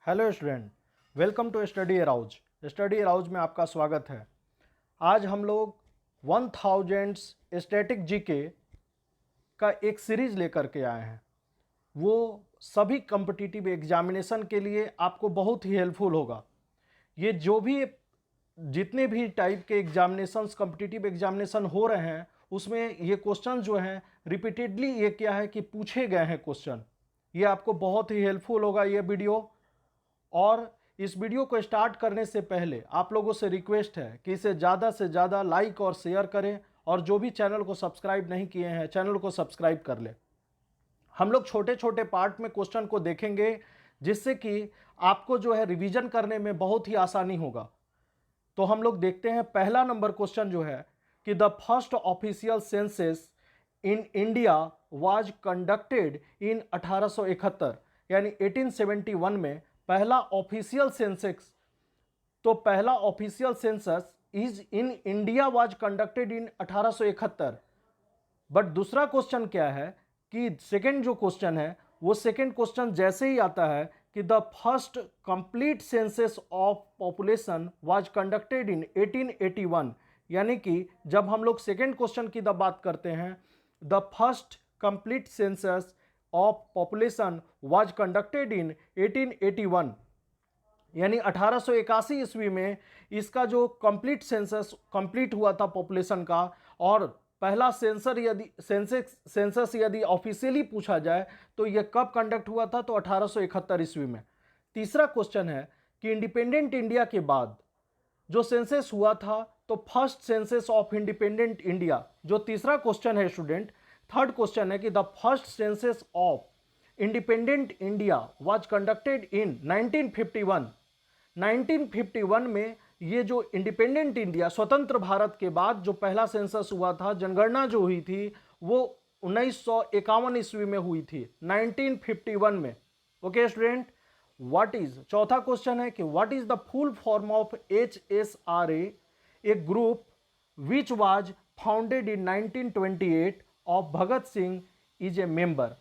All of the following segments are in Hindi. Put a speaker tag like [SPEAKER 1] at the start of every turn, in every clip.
[SPEAKER 1] Hello student, welcome to study arouse. Study arouse में आपका स्वागत है। आज हम लोग 1000 स्टैटिक जीके का एक सीरीज लेकर के आए हैं। वो सभी कॉम्पिटिटिव एग्जामिनेशन के लिए आपको बहुत ही हेल्पफुल होगा। ये जो भी जितने भी टाइप के एग्जामिनेशंस कॉम्पिटिटिव एग्जामिनेशन हो रहे हैं उसमें ये क्वेश्चन जो हैं रिपीटेडली ये क्या है कि पूछे गए हैं क्वेश्चन। ये आपको बहुत ही हेल्पफुल होगा ये वीडियो। और इस वीडियो को स्टार्ट करने से पहले आप लोगों से रिक्वेस्ट है कि इसे ज़्यादा से ज़्यादा लाइक और शेयर करें, और जो भी चैनल को सब्सक्राइब नहीं किए हैं चैनल को सब्सक्राइब कर लें। हम लोग छोटे छोटे पार्ट में क्वेश्चन को देखेंगे जिससे कि आपको जो है रिवीजन करने में बहुत ही आसानी होगा। तो हम लोग देखते हैं पहला नंबर क्वेश्चन जो है कि the first official census in India was conducted in 1871, यानी 1871 में पहला ऑफिशियल सेंसस। तो पहला official census is in India was conducted in 1871। But दूसरा क्वेश्चन क्या है कि सेकंड जो क्वेश्चन है वो सेकंड क्वेश्चन जैसे ही आता है कि the first complete census of population was conducted in 1881, यानी कि जब हम लोग सेकंड क्वेश्चन की बात करते हैं the first complete census of population was conducted in 1881, यानी 1881 ईस्वी में इसका जो कंप्लीट सेंसस कंप्लीट हुआ था पॉपुलेशन का। और पहला सेंसस यदि ऑफिशियली पूछा जाए तो यह कब कंडक्ट हुआ था, तो 1871 ईस्वी में। तीसरा क्वेश्चन है कि इंडिपेंडेंट इंडिया के बाद जो सेंसस हुआ था तो first census of independent India, जो तीसरा क्वेश्चन है स्टूडेंट, थर्ड क्वेश्चन है कि the first census of independent India was conducted in 1951। 1951 में ये जो इंडिपेंडेंट इंडिया स्वतंत्र भारत के बाद जो पहला सेंसस हुआ था, जनगणना जो हुई थी वो 1951 ईस्वी में हुई थी, 1951 में। ओके स्टूडेंट, व्हाट इज, चौथा क्वेश्चन है कि what is the full form of HSRA, A group which was founded in 1928 of Bhagat Singh is a member,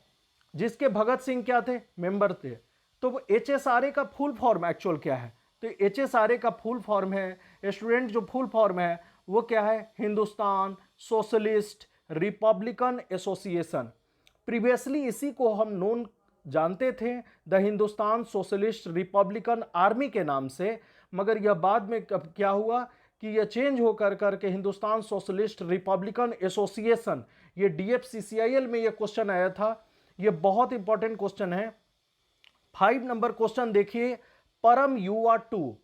[SPEAKER 1] जिसके भगत सिंह क्या थे, मेंबर थे। तो HSRA का फुल फॉर्म एक्चुअल क्या है, तो HSRA का फुल फॉर्म है स्टूडेंट, जो फुल फॉर्म है वो क्या है, Hindustan socialist Republican association. Previously इसी को हम नोन जानते थे the Hindustan socialist Republican army के नाम से, मगर यह बाद में क्या हुआ कि यह चेंज होकर करके हिंदुस्तान सोशलिस्ट रिपब्लिकन एसोसिएशन, ये DFCCIL में यह क्वेश्चन आया था। यह बहुत इंपॉर्टेंट क्वेश्चन है। 5 नंबर क्वेश्चन देखिए, परम युवा 2।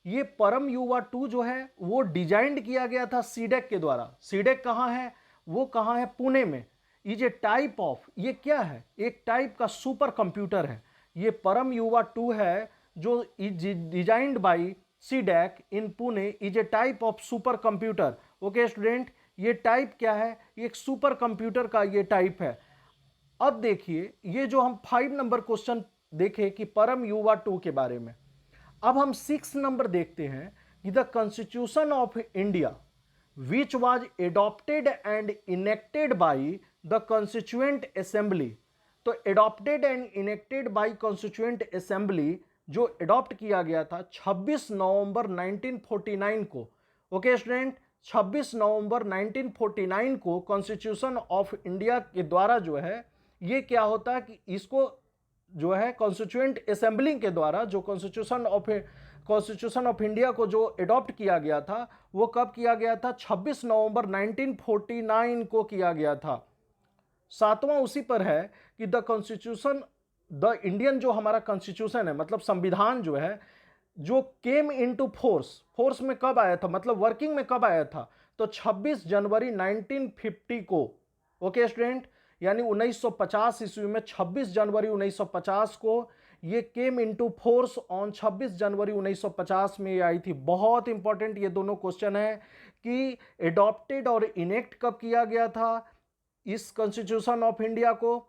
[SPEAKER 1] ये परम युवा 2 जो है वो डिजाइन किया गया था सीडेक के द्वारा। सीडेक कहाँ है, वो कहाँ है, पुणे में। इज ए टाइप ऑफ, ये क्या है, एक टाइप का सुपर कंप्यूटर है। ये परम युवा 2 है जो designed by CDAC in Pune, is a type of super computer. Okay student, ये टाइप क्या है, एक सुपर कंप्यूटर का ये टाइप है। अब देखिए ये जो हम 5 नंबर क्वेश्चन देखे कि परम युवा 2 के बारे में, अब हम 6 नंबर देखते हैं कि the constitution of India which was adopted and enacted by the constituent assembly. तो adopted and enacted by constituent assembly जो एडॉप्ट किया गया था 26 नवंबर 1949 को। ओके स्टूडेंट, 26 नवंबर 1949 को कॉन्स्टिट्यूशन ऑफ इंडिया के द्वारा जो है ये क्या होता है कि इसको जो है कॉन्स्टिट्यूएंट असेंबली के द्वारा जो कॉन्स्टिट्यूशन ऑफ इंडिया को जो एडॉप्ट किया गया था वो कब किया गया था, 26 नवंबर 1949 को किया गया था। सातवां उसी पर है कि द कॉन्स्टिट्यूशन, द इंडियन जो हमारा कॉन्स्टिट्यूशन है मतलब संविधान जो है, जो केम इनटू फोर्स में कब आया था, मतलब वर्किंग में कब आया था, तो 26 जनवरी 1950 को। ओके स्टूडेंट, यानी 1950 ईस्वी में 26 जनवरी 1950 को ये केम इनटू फोर्स ऑन 26 जनवरी 1950 में ये आई थी। बहुत इंपॉर्टेंट ये दोनों क्वेश्चन है कि एडॉप्टेड और इनेक्ट कब किया गया था इस कॉन्स्टिट्यूशन ऑफ इंडिया को,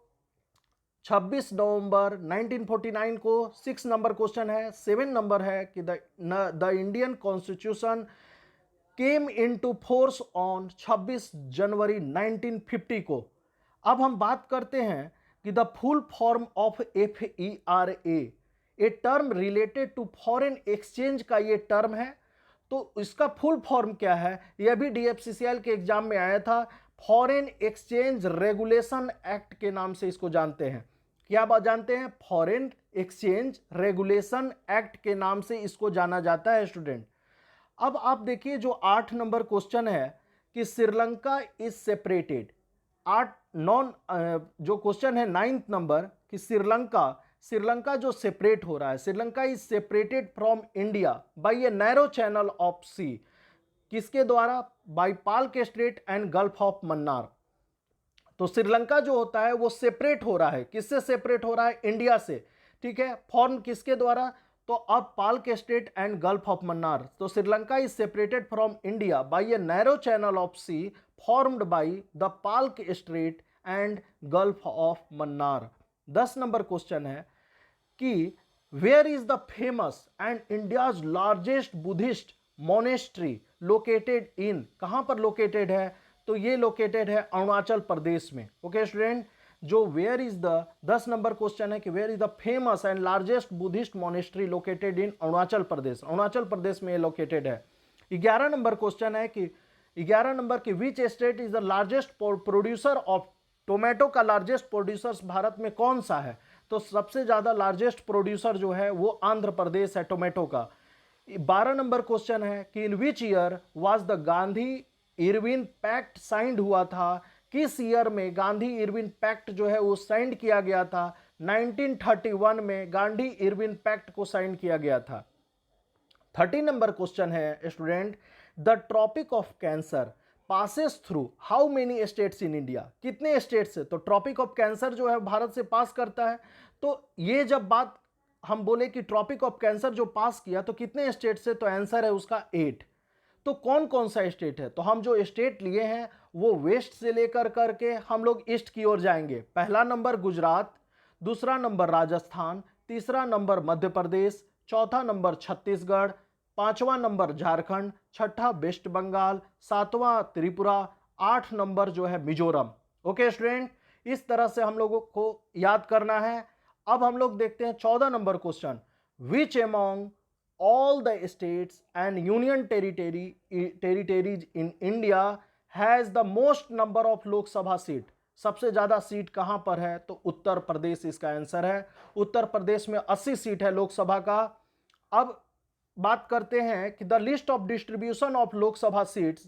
[SPEAKER 1] 26 नवंबर 1949 को। 6 नंबर क्वेश्चन है। 7 नंबर है कि the Indian constitution came into force on 26 जनवरी 1950 को। अब हम बात करते हैं कि the full form of FERA, a term related to foreign exchange का ये टर्म है। तो इसका फुल फॉर्म क्या है, यह भी DFCCL के एग्जाम में आया था। फॉरेन एक्सचेंज रेगुलेशन एक्ट के नाम से इसको जानते हैं। क्या बात जानते हैं? फॉरेन एक्सचेंज रेगुलेशन एक्ट के नाम से इसको जाना जाता है स्टूडेंट। अब आप देखिए जो 8 नंबर क्वेश्चन है कि श्रीलंका इज सेपरेटेड। जो क्वेश्चन है 9th नंबर कि श्रीलंका जो सेपरेट हो रहा है, Sri Lanka is separated from India by a narrow channel of sea. किसके द्वारा? By Palk strait and gulf of Mannar. तो श्रीलंका जो होता है वो सेपरेट हो रहा है। किससे सेपरेट हो रहा है? इंडिया से। ठीक है, फॉर्म किसके द्वारा? तो अब Palk strait and gulf of Mannar. तो Sri Lanka is separated from India by a narrow channel of sea formed by the Palk strait and gulf of Mannar. 10 number question है कि where is the famous and India's largest Buddhist monastery located in. कहां पर लोकेटेड है? तो ये लोकेटेड है अरुणाचल प्रदेश में। ओके स्टूडेंट, जो where is the 10 number question है कि where is the famous and largest Buddhist monastery located in Arunachal Pradesh. Arunachal Pradesh में ये लोकेटेड है। 11 नंबर क्वेश्चन है कि 11 नंबर की which state is the largest producer of tomato. का लार्जेस्ट प्रोड्यूसर्स भारत में कौन सा है? तो सबसे ज्यादा लार्जेस्ट प्रोड्यूसर जो है वो आंध्र प्रदेश है टोमेटो का। 12 नंबर क्वेश्चन है कि in which year was the Gandhi Irwin pact signed हुआ था। किस ईयर में गांधी इरविन पैक्ट जो है वो साइन किया गया था? 1931 में गांधी इरविन पैक्ट को साइन किया गया था। 30 नंबर क्वेश्चन है student, the tropic of cancer passes through how many states in India. कितने स्टेट से? तो ट्रॉपिक ऑफ कैंसर जो है भारत से पास करता है। तो ये जब बात हम बोले कि ट्रॉपिक ऑफ कैंसर जो पास किया तो कितने स्टेट से? तो आंसर है उसका 8। तो कौन कौन सा स्टेट है? तो हम जो स्टेट लिए हैं वो वेस्ट से लेकर करके हम लोग ईस्ट की ओर जाएंगे। पहला नंबर गुजरात, दूसरा नंबर राजस्थान, तीसरा नंबर मध्य प्रदेश, चौथा नंबर छत्तीसगढ़, पांचवा नंबर झारखंड, छठा वेस्ट बंगाल, सातवां त्रिपुरा, 8 नंबर जो है मिजोरम। ओके स्टूडेंट, इस तरह से हम लोगों को याद करना है। अब हम लोग देखते हैं 14 number question, which among all the states and union territories in India has the most number of लोक सभा सीट। सबसे ज्यादा सीट कहां पर है? तो उत्तर प्रदेश इसका आंसर है। उत्तर प्रदेश में 80 सीट है लोकसभा का। अब बात करते हैं कि the list of distribution of Lok Sabha seats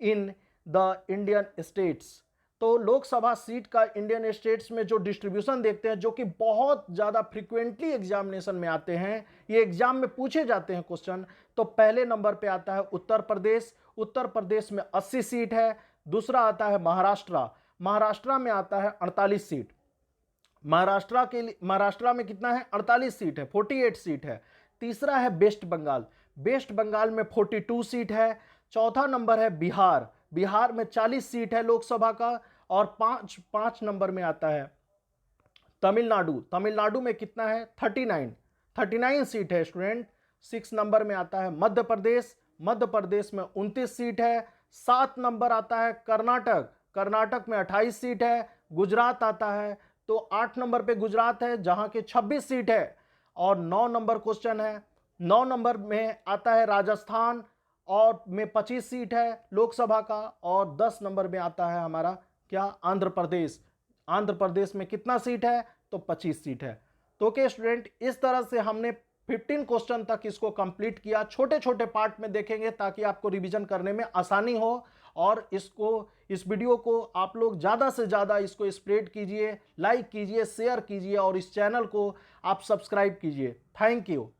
[SPEAKER 1] in the Indian states. तो लोकसभा सीट का इंडियन स्टेट्स में जो डिस्ट्रीब्यूशन देखते हैं, जो कि बहुत ज़्यादा फ्रीक्वेंटली एग्जामिनेशन में आते हैं, ये एग्जाम में पूछे जाते हैं क्वेश्चन। तो पहले नंबर पे आता है उत्तर प्रदेश। उत्तर प्रदेश में 80 सीट है। दूसरा आता है महाराष्ट्र। महाराष्ट्र में आता है 48 सीट। महाराष्ट्र में कितना है? 48 सीट है, 48 सीट है। तीसरा है वेस्ट बंगाल। वेस्ट बंगाल में 42 सीट है। चौथा नंबर है बिहार। बिहार में 40 सीट है लोकसभा का। और पांच नंबर में आता है तमिलनाडु। तमिलनाडु में कितना है? 39 सीट है स्टूडेंट। 6 नंबर में आता है मध्य प्रदेश। मध्य प्रदेश में 29 सीट है। 7 नंबर आता है कर्नाटक। कर्नाटक में 28 सीट है। गुजरात आता है तो 8 नंबर पे गुजरात है जहां के 26 सीट है। और 9 नंबर क्वेश्चन है, 9 नंबर में आता है राजस्थान और में 25 सीट है लोकसभा का। और 10 नंबर में आता है हमारा क्या? आंध्र प्रदेश। आंध्र प्रदेश में कितना सीट है? तो 25 सीट है। तो ओके स्टूडेंट, इस तरह से हमने 15 क्वेश्चन तक इसको कंप्लीट किया। छोटे छोटे पार्ट में देखेंगे ताकि आपको रिवीजन करने में आसानी हो। और इस वीडियो को आप लोग ज़्यादा से ज़्यादा इसको स्प्रेड कीजिए, लाइक कीजिए, शेयर कीजिए और इस चैनल को आप सब्सक्राइब कीजिए। Thank you.